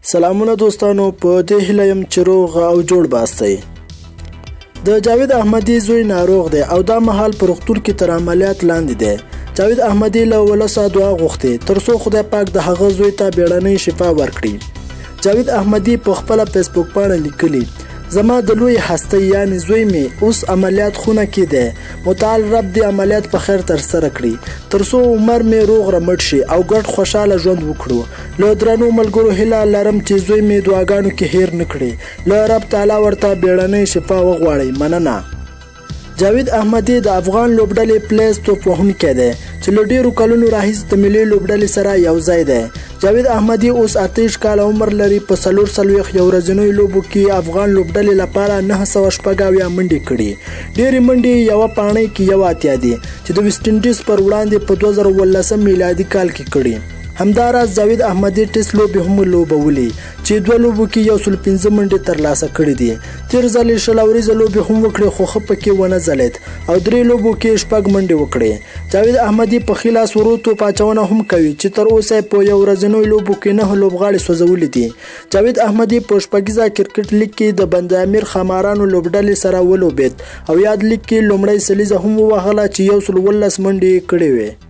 سلامونه دوستانو، په دې هیله یم چې روغ او جوړ باستئ. د جاوید احمدي زوی ناروغ دی او دا مهال په روغتون کې تر عملیات لاندې دی. جاوید احمدي له ولسه دعا غوښتې ترڅو خدای پاک د هغه زوی ته بیړنۍ شفا ورکړي. جاوید احمدي په خپل فیسبوک باندې لیکلي: زما د لوی هستۍ یعنی زوی می اوس عملیات خونه کې دی. متعال رب دې عملیات په خیر تر سره کړي ترڅو عمر می روغ رمټ شي او ګډ خوشاله ژوند وکړو. له درنو ملګرو هیله لرم چې زوی می دعاګانو کې هیر نکړي. له رب تعالی ورته بیړنۍ شفا وغواړي. مننه. جاوید احمدي د افغان لوبډلې پلیس توپ وهونکی دی چې له ډیرو کلونو راهیسې د ملي لوبډلې سره یو ځای دی. جاوید احمدي اوس 28 کاله عمر لري. په 440 یو ورځنیو لوبو کې افغان لوبډلې لپاره 916 منډې کړي. ډېرې منډې یوه پاڼۍ کې یو اتیا دي چې د ویسټ انډیز پر وړاندې په 2018 میلادي کال کې کړي. همداراز جاوید احمدي ټیسټ لوبې هم لوبولې چې 2 لوبو کې 115 منډې ترلاسه کړي دي. تیر ځل یې 6 ورځې لوبې هم وکړې خو ښه پکې ونه ځلېد او 3 لوبو کې 6 منډې وکړې. جاوید احمدي په ښي لاس ورو توپ اچونه هم کوي چې تر اوسه په یو ورځنیو لوبو کې 9 لوبغاړي سوځولي دي. جاوید احمدي په شپږیزه کرکټ لیګ کې د بند امیر خمارانو لوبډلې سره ولوبېد او یاد لیګ کې لومړی سلیزه هم ووهله چې 119 منډې کړې وې.